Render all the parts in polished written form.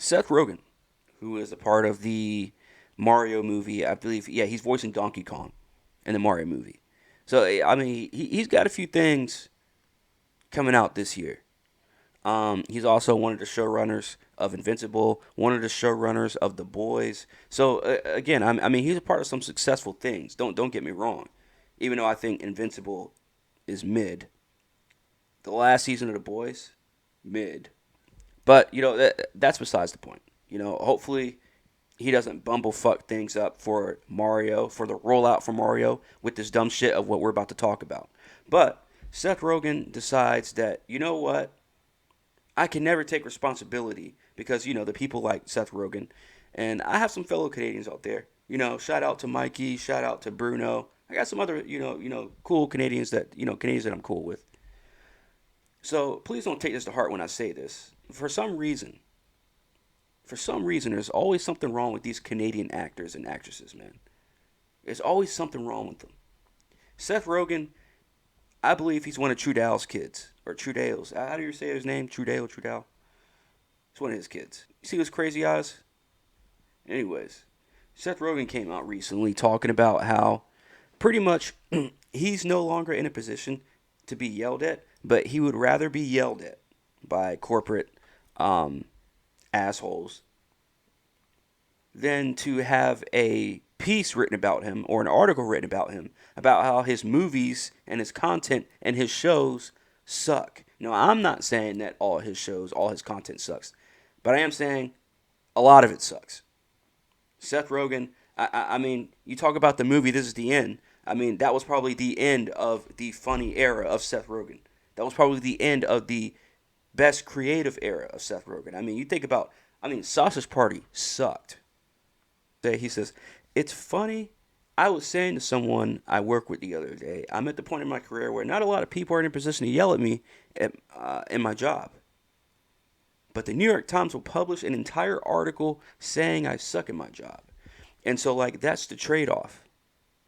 Seth Rogen, who is a part of the Mario movie, I believe. Yeah, he's voicing Donkey Kong in the Mario movie. So I mean, he's got a few things coming out this year. He's also one of the showrunners of Invincible, one of the showrunners of The Boys. So again, I mean, he's a part of some successful things. Don't get me wrong. Even though I think Invincible is mid, the last season of The Boys, mid. But that's besides the point. Hopefully he doesn't bumblefuck things up for Mario, for the rollout for Mario with this dumb shit of what we're about to talk about. But Seth Rogen decides that, you know what? I can never take responsibility because, the people like Seth Rogen. And I have some fellow Canadians out there. Shout out to Mikey, shout out to Bruno. I got some other, cool Canadians Canadians that I'm cool with. So please don't take this to heart when I say this. For some reason, there's always something wrong with these Canadian actors and actresses, man. There's always something wrong with them. Seth Rogen, I believe he's one of Trudell's kids. Or Trudell's. How do you say his name? Trudell? It's one of his kids. You see those crazy eyes? Anyways, Seth Rogen came out recently talking about how pretty much he's no longer in a position to be yelled at, but he would rather be yelled at by corporate assholes than to have a piece written about him or an article written about him about how his movies and his content and his shows suck. Now, I'm not saying that all his shows, all his content sucks, but I am saying a lot of it sucks. Seth Rogen, I mean, you talk about the movie This Is the End. I mean, that was probably the end of the funny era of Seth Rogen. That was probably the end of the best creative era of Seth Rogen. I mean, you think about, Sausage Party sucked. He says, it's funny. I was saying to someone I work with the other day, I'm at the point in my career where not a lot of people are in a position to yell at me in my job. But the New York Times will publish an entire article saying I suck at my job. And so, that's the trade-off.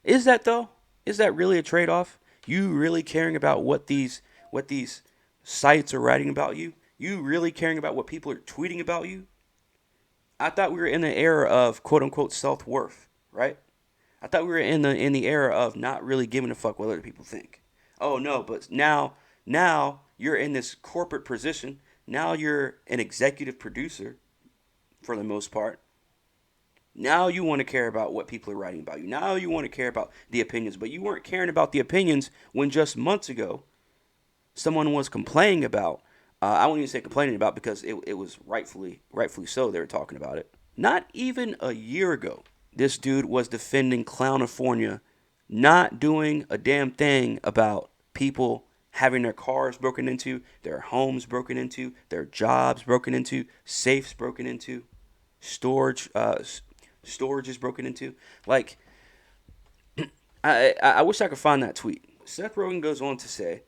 Is that, though? Is that really a trade-off? You really caring about what these sites are writing about you? You really caring about what people are tweeting about you? I thought we were in the era of quote-unquote self-worth, right? I thought we were in the era of not really giving a fuck what other people think. Oh, no, but now you're in this corporate position. Now you're an executive producer, for the most part. Now you want to care about what people are writing about you. Now you want to care about the opinions. But you weren't caring about the opinions when just months ago someone was complaining about. I won't even say complaining about because it was rightfully so they were talking about it. Not even a year ago, this dude was defending Clownifornia, not doing a damn thing about people having their cars broken into, their homes broken into, their jobs broken into, safes broken into, storage is broken into. I wish I could find that tweet. Seth Rogen goes on to say,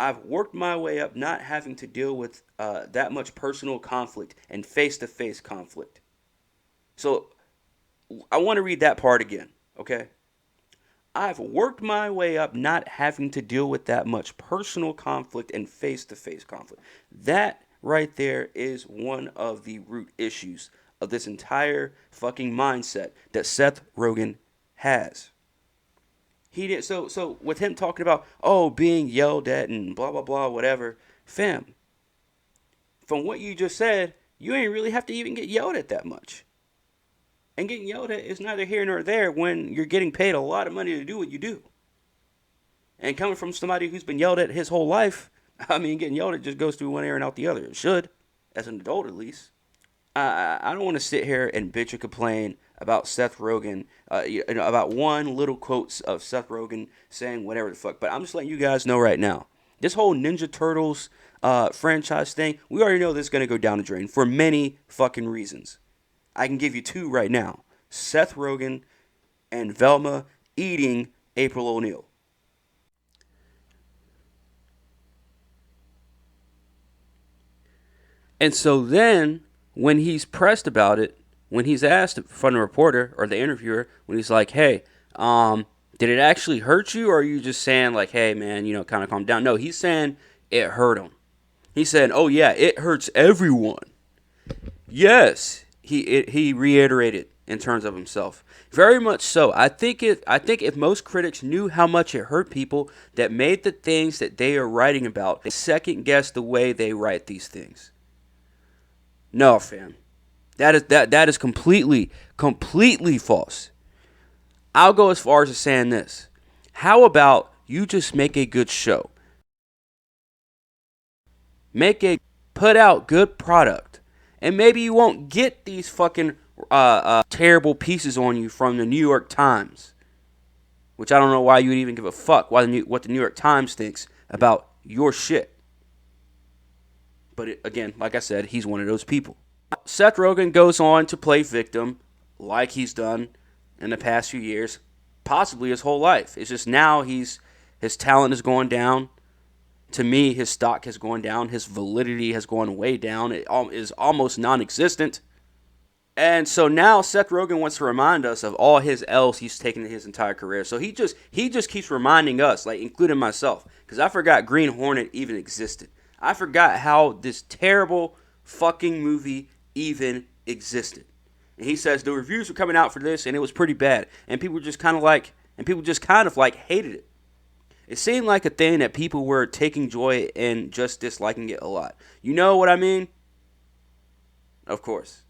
I've worked my way up not having to deal with that much personal conflict and face-to-face conflict. So I want to read that part again, okay? I've worked my way up not having to deal with that much personal conflict and face-to-face conflict. That right there is one of the root issues of this entire fucking mindset that Seth Rogen has. He did so with him talking about being yelled at and blah blah blah whatever, fam. From what you just said, you ain't really have to even get yelled at that much. And getting yelled at is neither here nor there when you're getting paid a lot of money to do what you do. And coming from somebody who's been yelled at his whole life, getting yelled at just goes through one ear and out the other. It should, as an adult at least. I don't want to sit here and bitch and complain about Seth Rogen, about one little quote of Seth Rogen saying whatever the fuck. But I'm just letting you guys know right now. This whole Ninja Turtles franchise thing, we already know this is going to go down the drain for many fucking reasons. I can give you two right now. Seth Rogen and Velma eating April O'Neil. And so then, when he's pressed about it, when he's asked from the reporter or the interviewer, when he's like, hey, did it actually hurt you? Or are you just saying like, hey, man, kind of calm down? No, he's saying it hurt him. He said, oh, yeah, it hurts everyone. Yes, he reiterated in terms of himself. Very much so. I think if most critics knew how much it hurt people that made the things that they are writing about, they second guess the way they write these things. No, fam. That is completely false. I'll go as far as saying this. How about you just make a good show? Make a put out good product, and maybe you won't get these fucking terrible pieces on you from the New York Times, which I don't know why you would even give a fuck what the New York Times thinks about your shit. But again, like I said, he's one of those people. Seth Rogen goes on to play victim, like he's done in the past few years, possibly his whole life. It's just now his talent is going down. To me, his stock has gone down. His validity has gone way down. It is almost non-existent. And so now Seth Rogen wants to remind us of all his L's he's taken in his entire career. So he just keeps reminding us, like including myself, because I forgot Green Hornet even existed. I forgot how this terrible fucking movie even existed. And he says the reviews were coming out for this, and it was pretty bad. And people just kind of like hated it. It seemed like a thing that people were taking joy in just disliking it a lot. You know what I mean? Of course.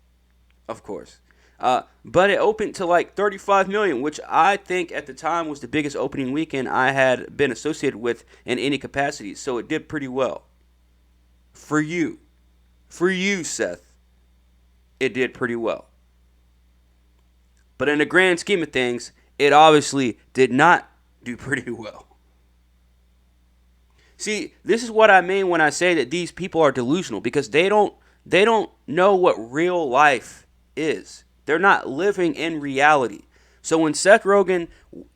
Of course. But it opened to like 35 million, which I think at the time was the biggest opening weekend I had been associated with in any capacity. So it did pretty well. For you. For you, Seth. It did pretty well. But in the grand scheme of things, it obviously did not do pretty well. See, this is what I mean when I say that these people are delusional, because they don't know what real life is. They're not living in reality. So when Seth Rogen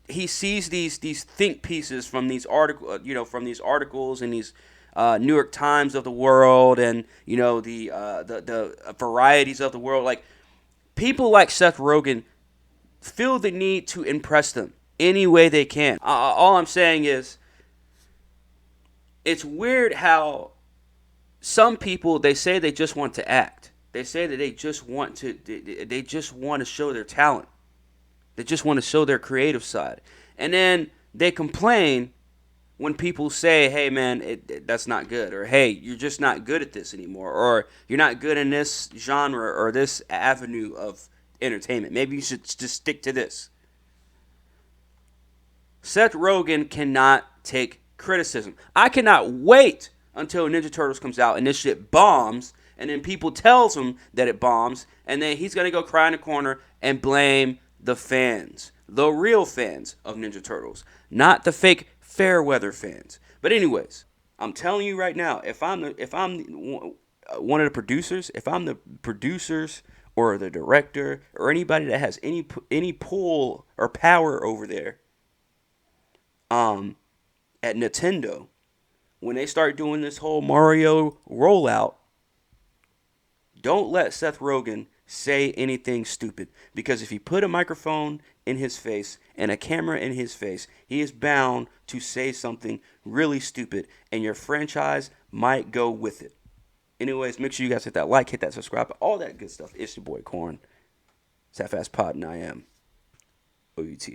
he sees these think pieces from these articles and these New York Times of the world, and the varieties of the world, like people like Seth Rogen feel the need to impress them any way they can. All I'm saying is it's weird how some people, they say they just want to act. They say that they just want to show their talent. They just want to show their creative side. And then they complain when people say, "Hey man, that's not good," or "Hey, you're just not good at this anymore," or "You're not good in this genre or this avenue of entertainment. Maybe you should just stick to this." Seth Rogen cannot take criticism. I cannot wait until Ninja Turtles comes out and this shit bombs, and then people tells him that it bombs, and then he's gonna go cry in the corner and blame the fans, the real fans of Ninja Turtles, not the fake fair weather fans. But anyways, I'm telling you right now, if I'm one of the producers, if I'm the producers or the director or anybody that has any pull or power over there, um, at Nintendo, when they start doing this whole Mario rollout, don't let Seth Rogen say anything stupid. Because if you put a microphone in his face and a camera in his face, he is bound to say something really stupid, and your franchise might go with it. Anyways, make sure you guys hit that like, hit that subscribe, all that good stuff. It's your boy Corn. It's Half-Ass Pod, and I am OUT.